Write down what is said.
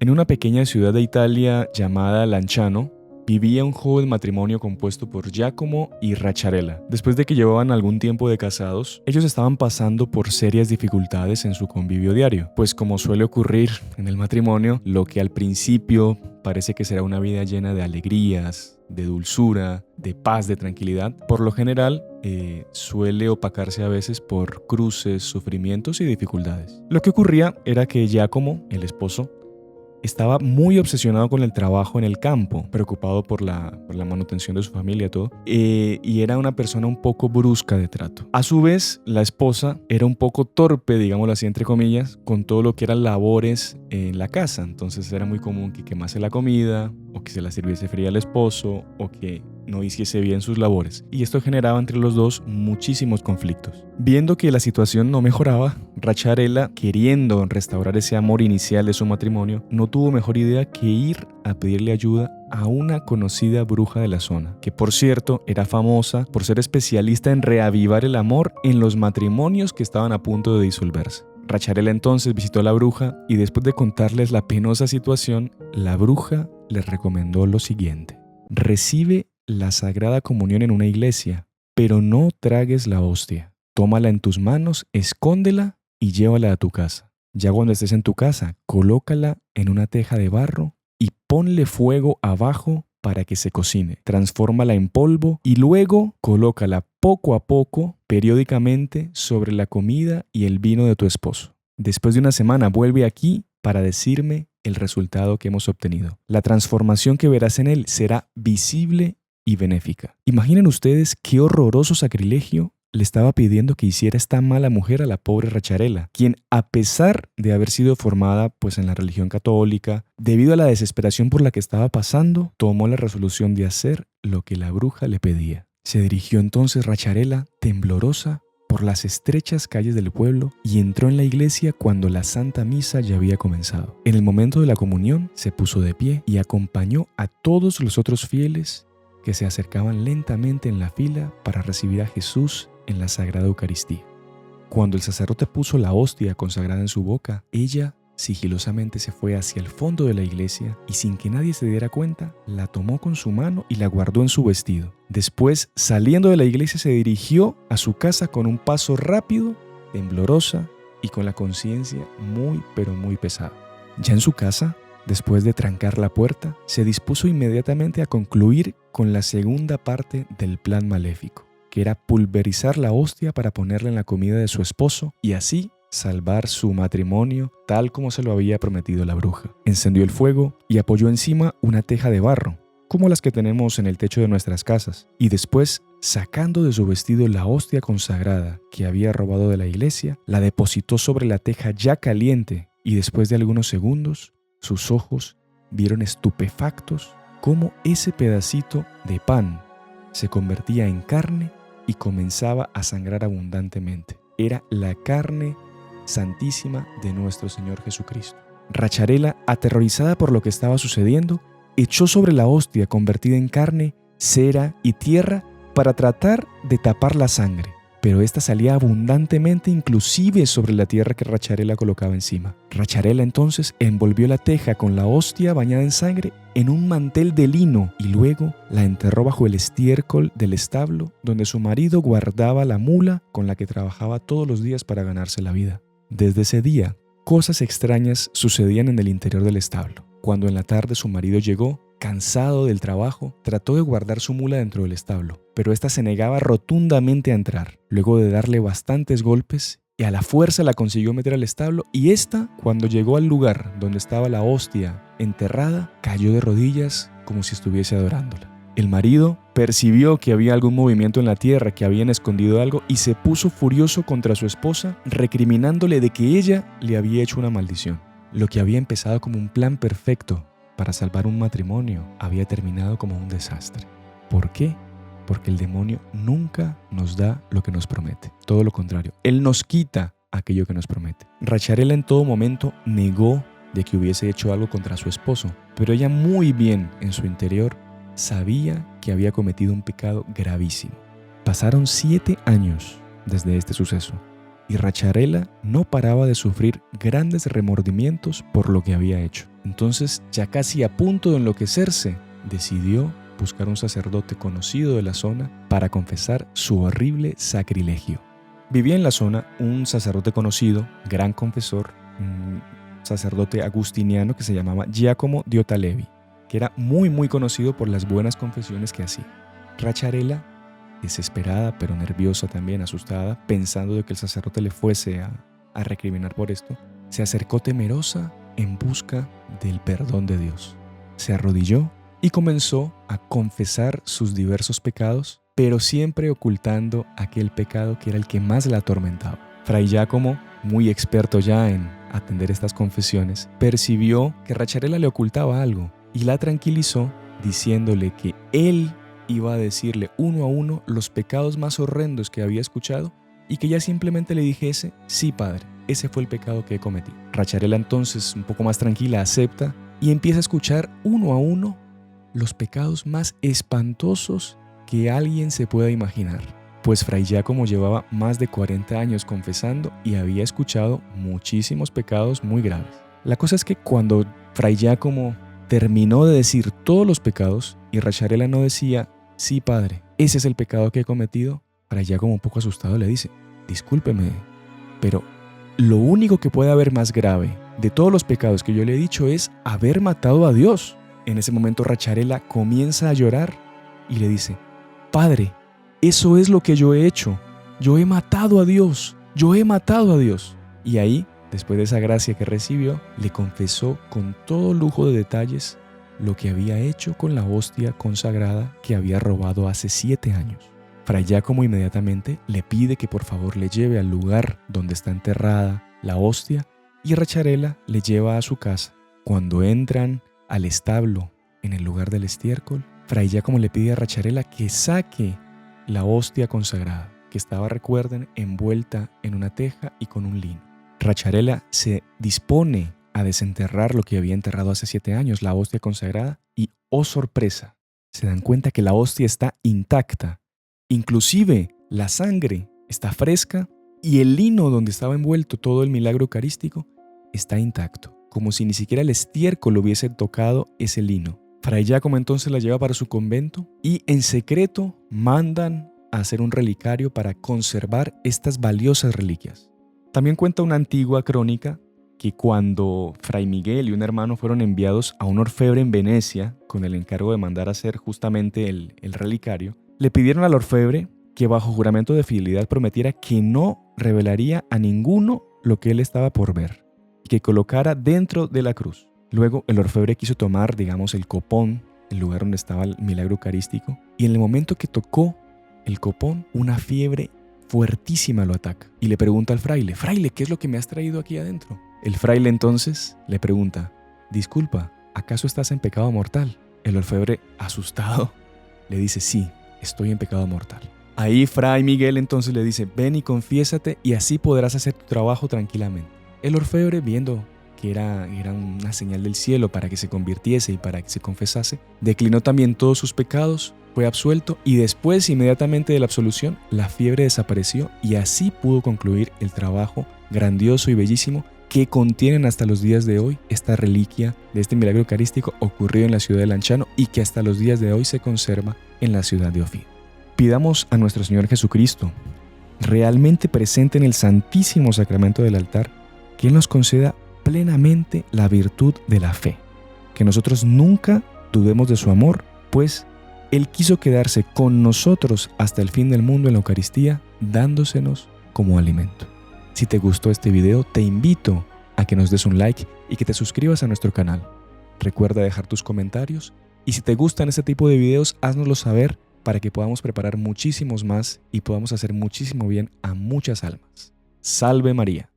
En una pequeña ciudad de Italia llamada Lanciano, vivía un joven matrimonio compuesto por Giacomo y Racciarella. Después de que llevaban algún tiempo de casados, ellos estaban pasando por serias dificultades en su convivio diario, pues como suele ocurrir en el matrimonio, lo que al principio parece que será una vida llena de alegrías, de dulzura, de paz, de tranquilidad, por lo general suele opacarse a veces por cruces, sufrimientos y dificultades. Lo que ocurría era que Giacomo, el esposo, estaba muy obsesionado con el trabajo en el campo, preocupado por la manutención de su familia y todo, y era una persona un poco brusca de trato. A su vez, la esposa era un poco torpe, digámoslo así entre comillas, con todo lo que eran labores en la casa. Entonces era muy común que quemase la comida, o que se la sirviese fría al esposo, o que no hiciese bien sus labores. Y esto generaba entre los dos muchísimos conflictos. Viendo que la situación no mejoraba, Racciarella, queriendo restaurar ese amor inicial de su matrimonio, no tuvo mejor idea que ir a pedirle ayuda a una conocida bruja de la zona, que por cierto era famosa por ser especialista en reavivar el amor en los matrimonios que estaban a punto de disolverse. Racciarella entonces visitó a la bruja y después de contarles la penosa situación, la bruja les recomendó lo siguiente: recibe la Sagrada Comunión en una iglesia, pero no tragues la hostia. Tómala en tus manos, escóndela y llévala a tu casa. Ya cuando estés en tu casa, colócala en una teja de barro y ponle fuego abajo para que se cocine. Transfórmala en polvo y luego colócala poco a poco, periódicamente, sobre la comida y el vino de tu esposo. Después de una semana vuelve aquí para decirme el resultado que hemos obtenido. La transformación que verás en él será visible y benéfica. Imaginen ustedes qué horroroso sacrilegio le estaba pidiendo que hiciera esta mala mujer a la pobre Racciarella, quien, a pesar de haber sido formada pues en la religión católica, debido a la desesperación por la que estaba pasando, tomó la resolución de hacer lo que la bruja le pedía. Se dirigió entonces Racciarella, temblorosa, por las estrechas calles del pueblo y entró en la iglesia cuando la Santa Misa ya había comenzado. En el momento de la comunión se puso de pie y acompañó a todos los otros fieles que se acercaban lentamente en la fila para recibir a Jesús en la Sagrada Eucaristía. Cuando el sacerdote puso la hostia consagrada en su boca, ella sigilosamente se fue hacia el fondo de la iglesia y sin que nadie se diera cuenta, la tomó con su mano y la guardó en su vestido. Después, saliendo de la iglesia, se dirigió a su casa con un paso rápido, temblorosa y con la conciencia muy pero muy pesada. Ya en su casa, después de trancar la puerta, se dispuso inmediatamente a concluir con la segunda parte del plan maléfico, que era pulverizar la hostia para ponerla en la comida de su esposo y así salvar su matrimonio tal como se lo había prometido la bruja. Encendió el fuego y apoyó encima una teja de barro, como las que tenemos en el techo de nuestras casas, y después, sacando de su vestido la hostia consagrada que había robado de la iglesia, la depositó sobre la teja ya caliente y después de algunos segundos, sus ojos vieron estupefactos cómo ese pedacito de pan se convertía en carne y comenzaba a sangrar abundantemente. Era la carne santísima de nuestro Señor Jesucristo. Racciarella, aterrorizada por lo que estaba sucediendo, echó sobre la hostia convertida en carne, cera y tierra para tratar de tapar la sangre, pero esta salía abundantemente inclusive sobre la tierra que Racciarella colocaba encima. Racciarella entonces envolvió la teja con la hostia bañada en sangre en un mantel de lino y luego la enterró bajo el estiércol del establo donde su marido guardaba la mula con la que trabajaba todos los días para ganarse la vida. Desde ese día, cosas extrañas sucedían en el interior del establo. Cuando en la tarde su marido llegó, cansado del trabajo, trató de guardar su mula dentro del establo, pero ésta se negaba rotundamente a entrar. Luego de darle bastantes golpes, y a la fuerza la consiguió meter al establo, y ésta, cuando llegó al lugar donde estaba la hostia enterrada, cayó de rodillas como si estuviese adorándola. El marido percibió que había algún movimiento en la tierra, que habían escondido algo, y se puso furioso contra su esposa, recriminándole de que ella le había hecho una maldición. Lo que había empezado como un plan perfecto para salvar un matrimonio había terminado como un desastre. ¿Por qué? Porque el demonio nunca nos da lo que nos promete. Todo lo contrario, él nos quita aquello que nos promete. Racciarella en todo momento negó de que hubiese hecho algo contra su esposo, pero ella muy bien en su interior sabía que había cometido un pecado gravísimo. Pasaron 7 años desde este suceso y Racciarella no paraba de sufrir grandes remordimientos por lo que había hecho. Entonces, ya casi a punto de enloquecerse, decidió buscar un sacerdote conocido de la zona para confesar su horrible sacrilegio. Vivía en la zona un sacerdote conocido, gran confesor, un sacerdote agustiniano que se llamaba Giacomo Diotalevi, que era muy conocido por las buenas confesiones que hacía. Racharela, desesperada pero nerviosa también, asustada, pensando de que el sacerdote le fuese a recriminar por esto, se acercó temerosa en busca del perdón de Dios. Se arrodilló y comenzó a confesar sus diversos pecados, pero siempre ocultando aquel pecado que era el que más la atormentaba. Fray Giacomo, muy experto ya en atender estas confesiones, percibió que Racharela le ocultaba algo y la tranquilizó diciéndole que él iba a decirle uno a uno los pecados más horrendos que había escuchado y que ella simplemente le dijese: sí, padre, ese fue el pecado que he cometido. Racharela entonces, un poco más tranquila, acepta y empieza a escuchar uno a uno los pecados más espantosos que alguien se pueda imaginar. Pues Fray Giacomo llevaba más de 40 años confesando y había escuchado muchísimos pecados muy graves. La cosa es que cuando Fray Giacomo terminó de decir todos los pecados y Racharela no decía: sí, padre, ese es el pecado que he cometido, Fray Giacomo, un poco asustado, le dice: discúlpeme, pero lo único que puede haber más grave de todos los pecados que yo le he dicho es haber matado a Dios. En ese momento Racharela comienza a llorar y le dice: padre, eso es lo que yo he hecho. Yo he matado a Dios. Yo he matado a Dios. Y ahí, después de esa gracia que recibió, le confesó con todo lujo de detalles lo que había hecho con la hostia consagrada que había robado hace 7 años. Fray Giacomo inmediatamente le pide que por favor le lleve al lugar donde está enterrada la hostia y Racharela le lleva a su casa. Cuando entran al establo en el lugar del estiércol, Fray Giacomo le pide a Racharela que saque la hostia consagrada, que estaba, recuerden, envuelta en una teja y con un lino. Racharela se dispone a desenterrar lo que había enterrado hace 7 años, la hostia consagrada, y ¡oh sorpresa! Se dan cuenta que la hostia está intacta. Inclusive la sangre está fresca y el lino donde estaba envuelto todo el milagro eucarístico está intacto, como si ni siquiera el estiércol hubiese tocado ese lino. Fray Giacomo entonces la lleva para su convento y en secreto mandan a hacer un relicario para conservar estas valiosas reliquias. También cuenta una antigua crónica que cuando Fray Miguel y un hermano fueron enviados a un orfebre en Venecia con el encargo de mandar a hacer justamente el relicario, le pidieron al orfebre que bajo juramento de fidelidad prometiera que no revelaría a ninguno lo que él estaba por ver y que colocara dentro de la cruz. Luego el orfebre quiso tomar, el copón, el lugar donde estaba el milagro eucarístico, y en el momento que tocó el copón, una fiebre fuertísima lo ataca y le pregunta al fraile: fraile, ¿qué es lo que me has traído aquí adentro? El fraile entonces le pregunta: disculpa, ¿acaso estás en pecado mortal? El orfebre, asustado, le dice: sí, estoy en pecado mortal. Ahí Fray Miguel entonces le dice: ven y confiésate y así podrás hacer tu trabajo tranquilamente. El orfebre, viendo que era una señal del cielo para que se convirtiese y para que se confesase, declinó también todos sus pecados, fue absuelto y después, inmediatamente de la absolución, la fiebre desapareció y así pudo concluir el trabajo grandioso y bellísimo que contienen hasta los días de hoy esta reliquia de este milagro eucarístico ocurrido en la ciudad de Lanciano y que hasta los días de hoy se conserva en la ciudad de Ohrid. Pidamos a nuestro Señor Jesucristo, realmente presente en el Santísimo Sacramento del altar, que Él nos conceda plenamente la virtud de la fe, que nosotros nunca dudemos de su amor, pues Él quiso quedarse con nosotros hasta el fin del mundo en la Eucaristía, dándosenos como alimento. Si te gustó este video, te invito a que nos des un like y que te suscribas a nuestro canal. Recuerda dejar tus comentarios y si te gustan este tipo de videos, háznoslo saber para que podamos preparar muchísimos más y podamos hacer muchísimo bien a muchas almas. ¡Salve María!